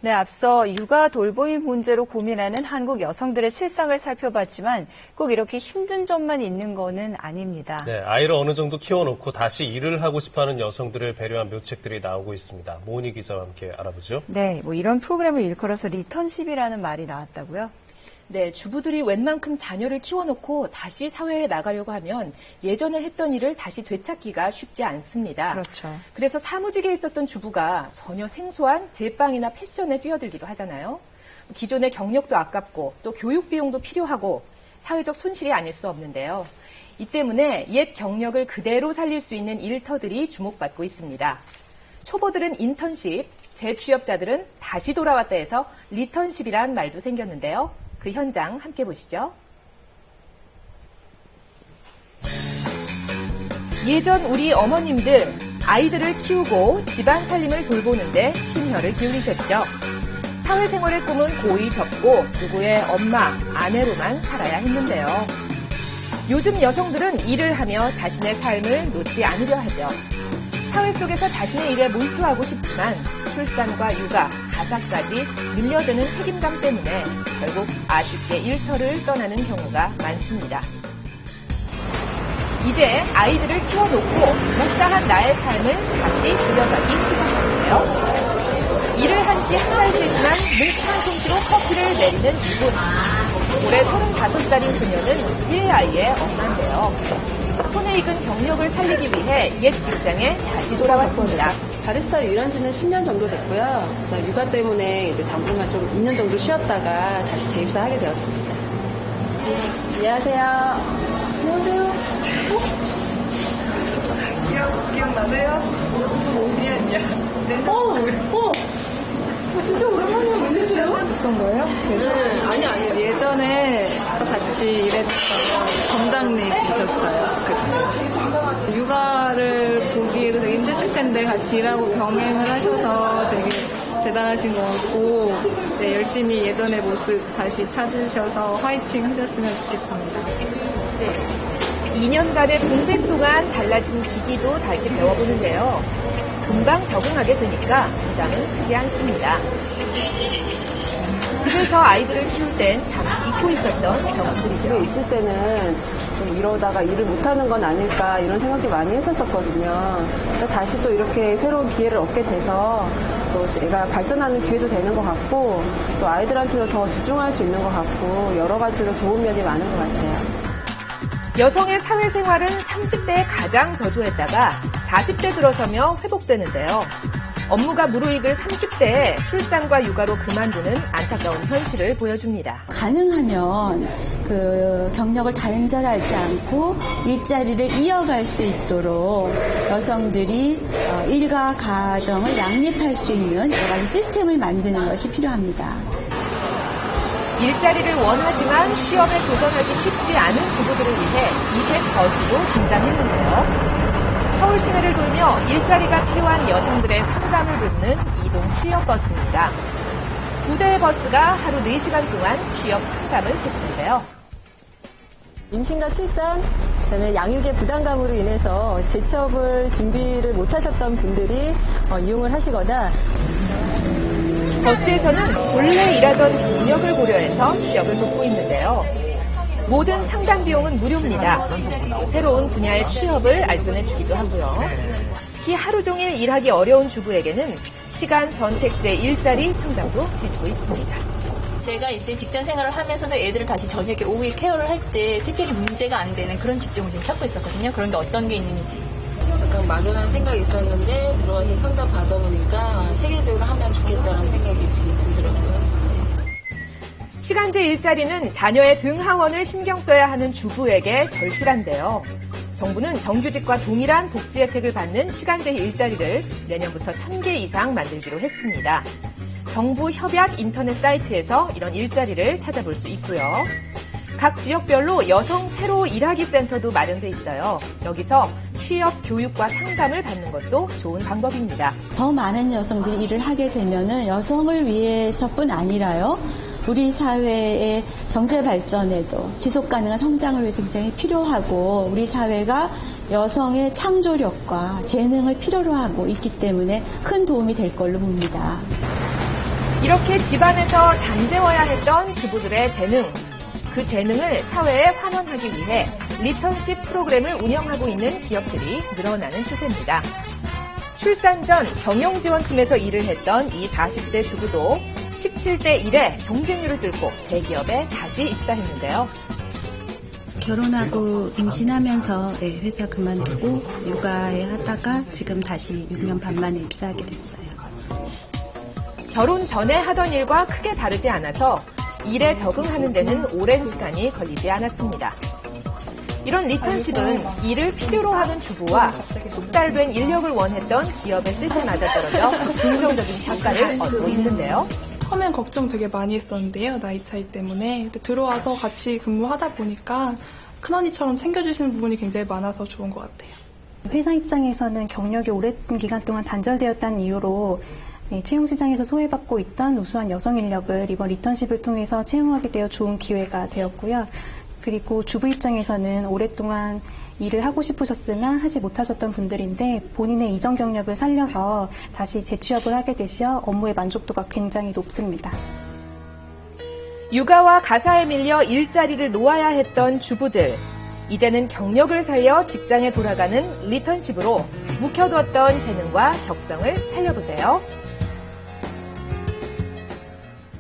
네, 앞서 육아 돌봄이 문제로 고민하는 한국 여성들의 실상을 살펴봤지만 꼭 이렇게 힘든 점만 있는 거는 아닙니다. 네, 아이를 어느 정도 키워놓고 다시 일을 하고 싶어하는 여성들을 배려한 묘책들이 나오고 있습니다. 모은희 기자와 함께 알아보죠. 네, 이런 프로그램을 일컬어서 리턴십이라는 말이 나왔다고요? 네, 주부들이 웬만큼 자녀를 키워놓고 다시 사회에 나가려고 하면 예전에 했던 일을 다시 되찾기가 쉽지 않습니다. 그렇죠. 그래서 사무직에 있었던 주부가 전혀 생소한 제빵이나 패션에 뛰어들기도 하잖아요. 기존의 경력도 아깝고 또 교육 비용도 필요하고 사회적 손실이 아닐 수 없는데요. 이 때문에 옛 경력을 그대로 살릴 수 있는 일터들이 주목받고 있습니다. 초보들은 인턴십, 재취업자들은 다시 돌아왔다 해서 리턴십이란 말도 생겼는데요. 그 현장 함께 보시죠. 예전 우리 어머님들 아이들을 키우고 집안 살림을 돌보는데 심혈을 기울이셨죠. 사회생활의 꿈은 고이 접고 누구의 엄마, 아내로만 살아야 했는데요. 요즘 여성들은 일을 하며 자신의 삶을 놓지 않으려 하죠. 사회 속에서 자신의 일에 몰두하고 싶지만 출산과 육아, 가사까지 밀려드는 책임감 때문에 결국 아쉽게 일터를 떠나는 경우가 많습니다. 이제 아이들을 키워놓고 못다한 나의 삶을 다시 들여가기 시작하는데요. 일을 한 지 한 달째지만 뭉클한 솜씨로 커피를 내리는 이분. 올해 35살인 그녀는 1아이의 엄마인데요. 손에 익은 경력을 살리기 위해 옛 직장에 다시 돌아왔습니다. 바리스타로 일한 지는 10년 정도 됐고요. 육아 때문에 이제 당분간 좀 2년 정도 쉬었다가 다시 재입사하게 되었습니다. 안녕하세요. 안녕하세요. 기억나세요? 어디야? 진짜 오랜만이에요. 웬일이세요? 어떤 거예요? 아니요. 예전에 같이 일했던 점장님이셨어요. 그때. 육아를 보기에도 되게 힘드실 텐데 같이 일하고 병행을 하셔서 되게 대단하신 것 같고 네, 열심히 예전의 모습 다시 찾으셔서 화이팅 하셨으면 좋겠습니다. 네. 2년간의 공백 동안 달라진 기기도 다시 배워보는데요. 금방 적응하게 되니까 부담은 크지 않습니다. 집에서 아이들을 키울 땐 잠시 잊고 있었던 경험들이죠. 집에 있을 때는 좀 이러다가 일을 못하는 건 아닐까 이런 생각도 많이 했었거든요. 다시 또 이렇게 새로운 기회를 얻게 돼서 또 제가 발전하는 기회도 되는 것 같고 또 아이들한테도 더 집중할 수 있는 것 같고 여러 가지로 좋은 면이 많은 것 같아요. 여성의 사회생활은 30대에 가장 저조했다가 40대 들어서며 회복되는데요. 업무가 무르익을 30대에 출산과 육아로 그만두는 안타까운 현실을 보여줍니다. 가능하면 그 경력을 단절하지 않고 일자리를 이어갈 수 있도록 여성들이 일과 가정을 양립할 수 있는 여러 가지 시스템을 만드는 것이 필요합니다. 일자리를 원하지만 취업에 도전하기 쉽지 않은 주부들을 위해 이색 버스도 등장했는데요. 서울 시내를 돌며 일자리가 필요한 여성들의 상담을 돕는 이동 취업버스입니다. 2대의 버스가 하루 4시간 동안 취업 상담을 해주는데요. 임신과 출산, 그다음에 양육의 부담감으로 인해서 재취업을 준비를 못하셨던 분들이 이용을 하시거나 버스에서는 본래 일하던 경력을 고려해서 취업을 돕고 있는데요. 모든 상담 비용은 무료입니다. 새로운 분야의 취업을 알선해 주기도 하고요. 특히 하루 종일 일하기 어려운 주부에게는 시간 선택제 일자리 상담도 해주고 있습니다. 제가 이제 직장 생활을 하면서도 애들을 다시 저녁에 오후에 케어를 할 때 특별히 문제가 안 되는 그런 직종을 지금 찾고 있었거든요. 그런 게 어떤 게 있는지. 약간 막연한 생각이 있었는데 들어와서 상담 받아보니까 세계적으로 하면 좋겠다는 생각이 지금 들더라고요. 시간제 일자리는 자녀의 등하원을 신경 써야 하는 주부에게 절실한데요. 정부는 정규직과 동일한 복지 혜택을 받는 시간제 일자리를 내년부터 1,000개 이상 만들기로 했습니다. 정부 협약 인터넷 사이트에서 이런 일자리를 찾아볼 수 있고요. 각 지역별로 여성 새로 일하기 센터도 마련돼 있어요. 여기서 취업, 교육과 상담을 받는 것도 좋은 방법입니다. 더 많은 여성들이 일을 하게 되면은 여성을 위해서뿐 아니라요. 우리 사회의 경제 발전에도 지속 가능한 성장을 위해서 굉장히 필요하고 우리 사회가 여성의 창조력과 재능을 필요로 하고 있기 때문에 큰 도움이 될 걸로 봅니다. 이렇게 집안에서 잠재워야 했던 주부들의 재능, 그 재능을 사회에 환원하기 위해 리턴십 프로그램을 운영하고 있는 기업들이 늘어나는 추세입니다. 출산 전 경영지원팀에서 일을 했던 이 40대 주부도 17대 1의 경쟁률을 뚫고 대기업에 다시 입사했는데요. 결혼하고 임신하면서 회사 그만두고 육아에 하다가 지금 다시 6년 반 만에 입사하게 됐어요. 결혼 전에 하던 일과 크게 다르지 않아서 일에 적응하는 데는 오랜 시간이 걸리지 않았습니다. 이런 리턴십은 일을 필요로 하는 주부와 숙달된 인력을 원했던 기업의 뜻이 맞아떨어져 긍정적인 평가를 얻고 있는데요. 처음엔 걱정 되게 많이 했었는데요. 나이 차이 때문에. 근데 들어와서 같이 근무하다 보니까 큰언니처럼 챙겨주시는 부분이 굉장히 많아서 좋은 것 같아요. 회사 입장에서는 경력이 오랜 기간 동안 단절되었다는 이유로 채용시장에서 소외받고 있던 우수한 여성 인력을 이번 리턴십을 통해서 채용하게 되어 좋은 기회가 되었고요. 그리고 주부 입장에서는 오랫동안 일을 하고 싶으셨으나 하지 못하셨던 분들인데 본인의 이전 경력을 살려서 다시 재취업을 하게 되시어 업무의 만족도가 굉장히 높습니다. 육아와 가사에 밀려 일자리를 놓아야 했던 주부들. 이제는 경력을 살려 직장에 돌아가는 리턴십으로 묵혀두었던 재능과 적성을 살려보세요.